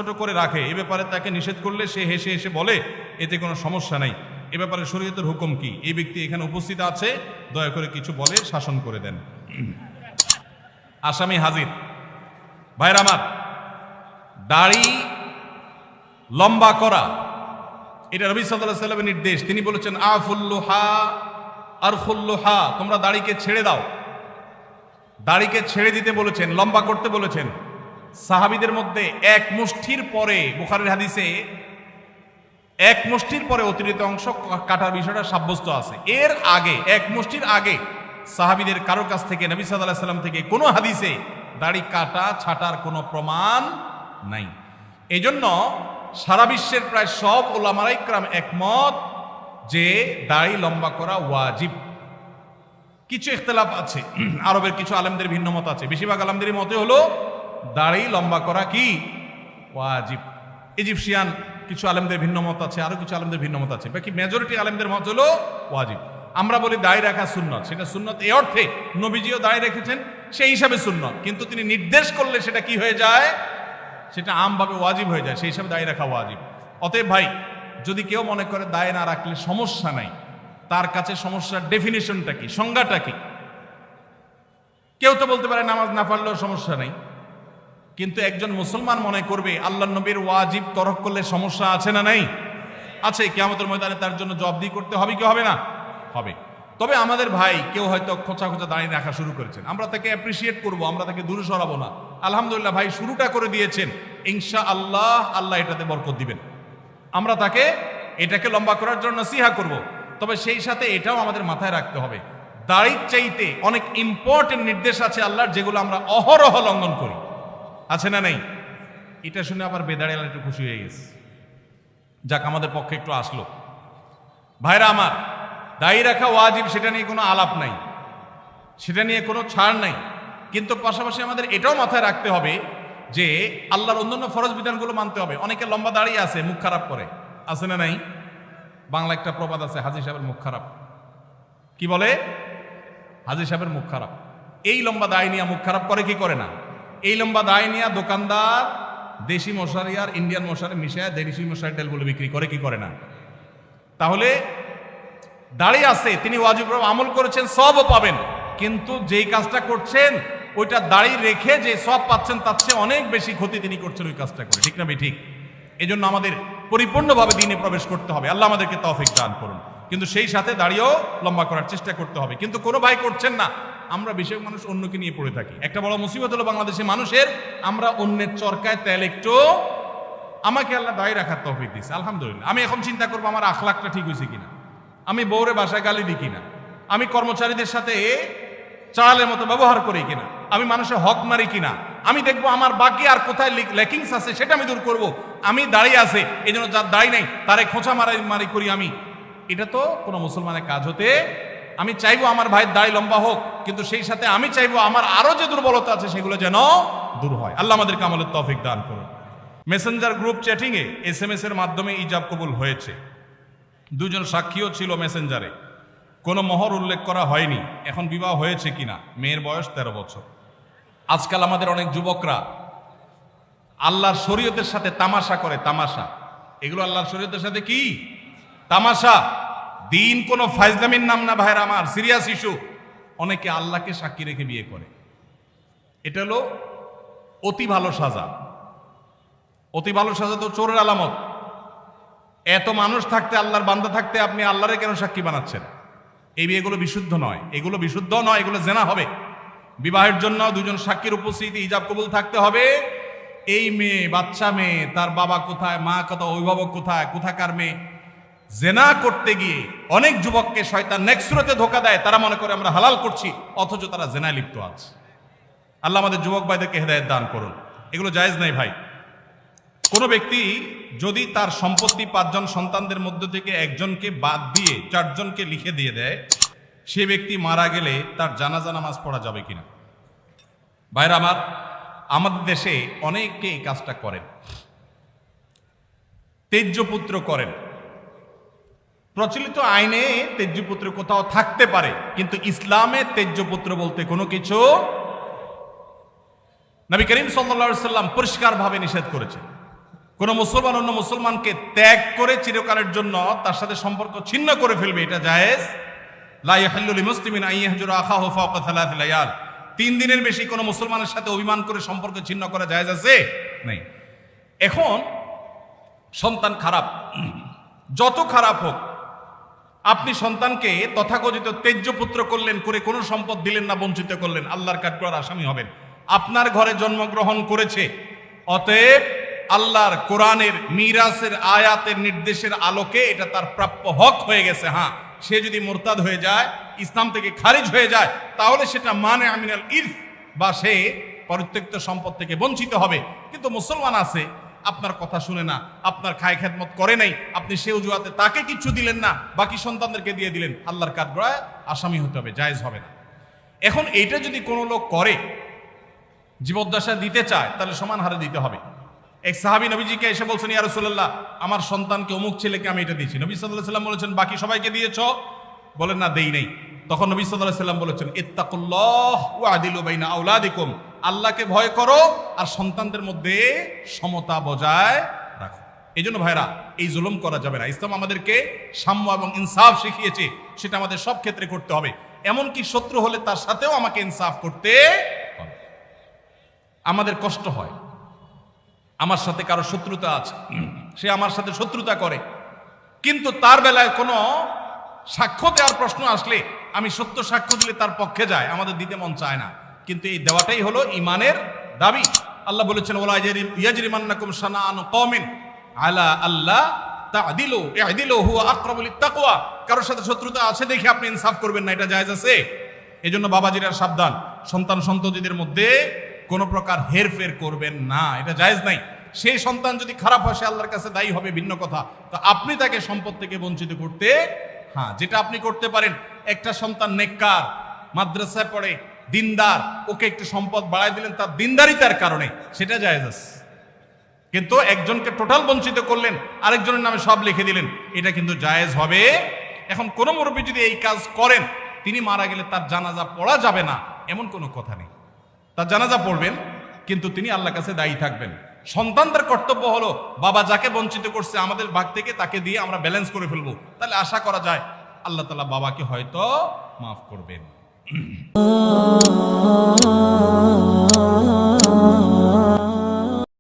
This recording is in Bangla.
ছোট করে রাখে, এ ব্যাপারে তাকে নিষেধ করলে সে হেসে হেসে বলে এতে কোনো সমস্যা নেই, এ ব্যাপারে শরীয়তের হুকুম কি? এই ব্যক্তি এখানে উপস্থিত আছে, দয়া করে কিছু বলে শাসন করে দেন। আসামি হাজির। ভাইরা আমার, দাড়ি লম্বা করা এটা নবী সাল্লাল্লাহু আলাইহি ওয়াসাল্লামের নির্দেশ। তিনি বলেছেন আফুল্লুহা আরখুল্লুহা, তোমরা দাড়িকে ছেড়ে দাও। দাড়িকে ছেড়ে দিতে বলেছেন, লম্বা করতে বলেছেন। সাহাবীদের মধ্যে এক মুষ্টির পরে, বুখারীর হাদিসে এক মুষ্টির পরে অতিরিক্ত অংশ কাটার বিষয়টা সাব্যস্ত আছে। এর আগে এক মুষ্টির আগে সাহাবীদের কারোর কাছ থেকে, নবী সাল্লাল্লাহু আলাইহি ওয়াসাল্লাম থেকে কোনো হাদিসে দাড়ি কাটা ছাটার কোনো প্রমাণ নাই। এজন্য সারা বিশ্বের প্রায় সব উলামায়ে ইকরাম একমত যে দাড়ি লম্বা করা ওয়াজিব। কিছু ইখতিলাফ আছে, আরবের কিছু আলেমদের ভিন্ন মত আছে। বেশিরভাগ আলেমদের মতে হলো দাড়ি লম্বা করা কি ওয়াজিব। ইজিপশিয়ান কিছু আলেমদের ভিন্ন মত আছে, আরো কিছু আলেমদের ভিন্ন মত আছে, বাকি মেজরিটি আলেমদের মত হলো ওয়াজিব। আমরা বলি দাড়ি রাখা সুন্নত, সেটা সুন্নত এই অর্থে নবীজিও দাড়ি রেখেছেন, সেই হিসাবে সুন্নত, কিন্তু তিনি নির্দেশ করলে সেটা কি হয়ে যায়, সেটা আমভাবে ওয়াজিব হয়ে যায়, সেই হিসাবে দাড়ি রাখা ওয়াজিব। অতএব ভাই, যদি কেউ মনে করে দাড়ি না রাখলে সমস্যা নাই, তার কাছে সমস্যার ডেফিনিশনটা কি, সংজ্ঞাটা কি? কেউ তো বলতে পারে নামাজ না পড়লেও সমস্যা নাই, কিন্তু একজন মুসলমান মনে করবে আল্লাহর নবীর ওয়াজিব তরক করলে সমস্যা আছে না নাই? আছে। কিয়ামতের ময়দানে তার জন্য জবাবদিহি করতে হবে কি হবে না? হবে। তবে আমাদের ভাই কেউ হয়তো খোঁচা খোঁচা দাঁড়িয়ে রাখা শুরু করেছেন, আমরা তাকে অ্যাপ্রিসিয়েট করব, আমরা তাকে দূরে সরাবো না। আলহামদুলিল্লাহ ভাই শুরুটা করে দিয়েছেন, ইনশাআল্লাহ আল্লাহ এটাতে বরকত দিবেন। আমরা তাকে এটাকে লম্বা করার জন্য নসিহা করব। তবে সেই সাথে এটাও আমাদের মাথায় রাখতে হবে, দাড়ির চাইতে অনেক ইম্পর্টেন্ট নির্দেশ আছে আল্লাহর, যেগুলো আমরা অহরহ লঙ্ঘন করি। আছে না নাই? এটা শুনে আবার বেদাড়ি আল্লাহ একটু খুশি হয়ে গেছে, যাক আমাদের পক্ষে একটু আসলো। ভাইরা আমার, দাড়ি রাখা ওয়াজিব, সেটা নিয়ে কোনো আলাপ নাই, সেটা নিয়ে কোনো ছাড় নাই। কিন্তু পাশাপাশি আমাদের এটাও মাথায় রাখতে হবে যে আল্লাহর অন্যান্য ফরজ বিধানগুলো মানতে হবে। অনেকে লম্বা দাড়ি আছে, মুখ খারাপ করে, আছে না নাই? বাংলা একটা প্রবাদ আছে, হাজী সাহেবের মুখ খারাপ। কি বলে? হাজী সাহেবের মুখ খারাপ। এই লম্বা দাড়ি নিয়ে মুখ খারাপ করে কি করে না? এই লম্বা দাড়ি নিয়ে দোকানদার দেশি মশারি আর ইন্ডিয়ান মশারি মিশায় দেশি মশারি তেল বলে বিক্রি করে কি করে না? তাহলে দাড়ি আছে, তিনি ওয়াজিব আমল করেছেন, সবও পাবেন, কিন্তু যেই কাজটা করছেন ওইটা দাড়ি রেখে যে সব পাচ্ছেন তার চেয়ে অনেক বেশি ক্ষতি তিনি করছেন ওই কাজটা করে, ঠিক না ভাই? ঠিক। এই জন্য আমাদের পরিপূর্ণভাবে দ্বীনে প্রবেশ করতে হবে, আল্লাহ আমাদেরকে তৌফিক দান করুন। কিন্তু সেই সাথে দাড়িও লম্বা করার চেষ্টা করতে হবে। কিন্তু কোনো ভাই করছেন না, আমরা বেশিরভাগ মানুষ অন্যকে নিয়ে পড়ে থাকি। একটা বড় মুসিবত হলো বাংলাদেশের মানুষের, আমরা অন্যের চরকায় তেল একটু। আমাকে আল্লাহ দাড়ি রাখার তৌফিক দিয়েছে, আলহামদুলিল্লাহ। আমি এখন চিন্তা করবো আমার আখলাকটা ঠিক হয়েছে কিনা, আমি বউরে বাসায় গালি দিই কিনা, আমি কর্মচারীদের সাথে চালের মতো ব্যবহার করি কিনা, আমি মানুষের হক মারি কিনা, আমি দেখবো আমার বাকি আর কোথায় ল্যাকিংস আছে সেটা আমি দূর করব। আমি দাঁড়িয়ে আছে, এই জন্য যার দাঁড়ি নাই তারে খোঁচা মারি করি আমি, এটা তো কোনো মুসলমানের কাজ হতে। আমি চাইবো আমার ভাইয়ের দাড়ি লম্বা হোক, কিন্তু সেই সাথে আমি চাইবো আমার আরো যে দুর্বলতা আছে সেগুলো যেন দূর হয়। আল্লাহ আমাদেরকে আমলের তৌফিক দান করুন। মেসেঞ্জার গ্রুপ চ্যাটিং এ SMS এর মাধ্যমে ইজাব কবুল হয়েছে, দুজন সাক্ষীও ছিল মেসেঞ্জারে, কোনো মোহর উল্লেখ করা হয়নি। এখন বিবাহ হয়েছে কিনা? মেয়ের বয়স 13 বছর। আজকাল আমাদের অনেক যুবকরা আল্লাহর শরীয়তের সাথে তামাশা করে, তামাশা। এগুলো আল্লাহর শরীয়তের সাথে কি তামাশা? দিন কোনো ফাইজলামির নাম না ভাইরা আমার, সিরিয়াস ইস্যু। অনেকে আল্লাহকে সাক্ষী রেখে বিয়ে করে, এটা হলো অতি ভালো সাজা। অতি ভালো সাজা তো চোরের আলামত। এত মানুষ থাকতে, আল্লাহর বান্দা থাকতে আপনি আল্লাহরে কেন সাক্ষী বানাচ্ছেন? এই বিয়েগুলো বিশুদ্ধ নয়, এগুলো বিশুদ্ধ নয়, এগুলো জেনা হবে। বিবাহের জন্য দুজন সাক্ষীর উপস্থিতি, ইজাব কবুল থাকতে হবে। এই মেয়ে, বাচ্চা মেয়ে, তার বাবা কোথায়, মা কোথায়, অভিভাবক কোথায়, কোথাকার মেয়ে, জেনা করতে গিয়ে অনেক যুবককে শয়তান নেক্সট সুরতে ধোকা দেয়, তারা মনে করে আমরা হালাল করছি, অথচ তারা জেনায় লিপ্ত আছে। আল্লাহ আমাদের যুবক ভাইদেরকে হেদায়েত দান করুন। এগুলো জায়েজ নাই ভাই। কোনো ব্যক্তি যদি তার সম্পত্তি 5 জন সন্তানদের মধ্য থেকে একজনকে বাদ দিয়ে 4 জনকে লিখে দিয়ে দেয়, সে ব্যক্তি মারা গেলে তার জানাজা নামাজ পড়া যাবে কিনা? ভাইরা আমার, আমাদের দেশে অনেকে এই কাজটা করেন, তেজ্যপুত্র করেন। প্রচলিত আইনে তেজ্যপুত্র কোথাও থাকতে পারে, কিন্তু ইসলামে তেজ্যপুত্র বলতে কোনো কিছু নবী করিম সাল্লাল্লাহু আলাইহি ওয়াসাল্লাম পরিষ্কারভাবে নিষেধ করেছেন। কোন মুসলমান অন্য মুসলমানকে ত্যাগ করে চিরকালের জন্য তার সাথে সম্পর্ক ছিন্ন করে ফেলবে, এটা জায়েজ। লা ইয়াহিল্লু লিমুসলিমিন আন ইয়াহজুরা আখাহু ফাওকা সালাসি লায়াল। 3 দিনের বেশি কোন মুসলমানের সাথে অভিমান করে সম্পর্ক ছিন্ন করা জায়েজ আছে? নাই। এখন সন্তান খারাপ, যত খারাপ হোক, আপনি সন্তানকে তথাকথিত তেজ্য পুত্র করলেন, করে কোনো সম্পদ দিলেন না, বঞ্চিত করলেন, আল্লাহর কাঠগড়ার আসামি হবেন। আপনার ঘরে জন্মগ্রহণ করেছে, অতএব আল্লাহর কোরআনের মিরাসের আয়াতের নির্দেশের আলোকে এটা তার প্রাপ্য হক হয়ে গেছে। হ্যাঁ, সে যদি মুরতাদ হয়ে যায়, ইসলাম থেকে খারিজ হয়ে যায়, তাহলে সেটা মানে আমিনাল ইরফ, বা সে পরিত্যক্ত সম্পদ থেকে বঞ্চিত হবে। কিন্তু মুসলমান আছে, আপনার কথা শুনে না, আপনার খায় খেদমত করে নাই, আপনি সে অজুহাতে তাকে কিছু দিলেন না, বাকি সন্তানদেরকে দিয়ে দিলেন, আল্লাহর কাঠগড়ায় আসামি হতে হবে, জায়েজ হবে না। এখন এইটা যদি কোনো লোক করে, জীবদ্দশা দিতে চায়, তাহলে সমান হারে দিতে হবে। এক সাহাবী নবীজিকে এসে বলছেন, ইয়া রাসূলুল্লাহ, আমার সন্তানকে অমুক ছেলেকে আমি এটা দিয়েছি। নবী সাল্লাল্লাহু আলাইহি ওয়াসাল্লাম বলেছেন, বাকি সবাইকে দিয়েছো? বলেন না, দেই নাই। তখন নবী সাল্লাল্লাহু আলাইহি ওয়াসাল্লাম বলেছেন, ইত্তাকুল্লাহ ওয়া আদিলু বাইনা আওলাদিকুম, আল্লাহকে ভয় করো আর সন্তানদের মধ্যে সমতা বজায় রাখো। এই জন্য ভাইরা, এই জুলুম করা যাবে না। ইসলাম আমাদেরকে সাম্য এবং ইনসাফ শিখিয়েছে, সেটা আমাদের সব ক্ষেত্রে করতে হবে। এমনকি শত্রু হলে তার সাথেও আমাকে ইনসাফ করতে হবে। আমাদের কষ্ট হয়, আমার সাথে কারো শত্রুতা আছে, সে আমার সাথে শত্রুতা করে, কিন্তু তার বেলায় কোনো সাক্ষ্য দেওয়ার প্রশ্ন আসলে আমি সত্য সাক্ষ্য দিলে তার পক্ষে যায়, আমাদের দিতে মন চায় না। কিন্তু এই দেওয়াটাই হলো ইমানের দাবি। আল্লাহ বলেছেন, ওয়ালা ইয়াজরিমান্নাকুম শানাআনু কওমিন আলা আল্লা তা'দিলু ই'দিলু হুয়া আকরাবু লিত্তাকওয়া। কারোর সাথে শত্রুতা আছে দেখে আপনি ইনসাফ করবেন না, এটা জায়েজ আছে? এজন্য বাবাজিরা সাবধান, সন্তান সন্ততিদের মধ্যে কোনো প্রকার হেরফের করবেন না, এটা জায়েজ নাই। সেই সন্তান যদি খারাপ হয়, সে আল্লাহর কাছে দায়ী হবে, ভিন্ন কথা। তো আপনি তাকে সম্পদ থেকে বঞ্চিত করতে, হ্যাঁ, যেটা আপনি করতে পারেন, একটা সন্তান নেককার, মাদ্রাসায় পড়ে, দিনদার, ওকে একটু সম্পদ বাড়ায় দিলেন তার দিনদারিতার কারণে, সেটা জায়েজ আছে। কিন্তু একজনকে টোটাল বঞ্চিত করলেন, আরেকজনের নামে সব লিখে দিলেন, এটা কিন্তু জায়েজ হবে। এখন কোন মুরব্বী যদি এই কাজ করেন, তিনি মারা গেলে তার জানাজা পড়া যাবে না, এমন কোনো কথা নেই। তার জানাজা পড়বেন, কিন্তু তিনি আল্লাহর কাছে দায়ী থাকবেন। সন্তানদের কর্তব্য হলো, বাবা যাকে বঞ্চিত করছে আমাদের ভাগ থেকে তাকে দিয়ে আমরা ব্যালেন্স করে ফেলবো, তাহলে আশা করা যায় আল্লাহ তাআলা বাবাকে হয়তো মাফ করবেন।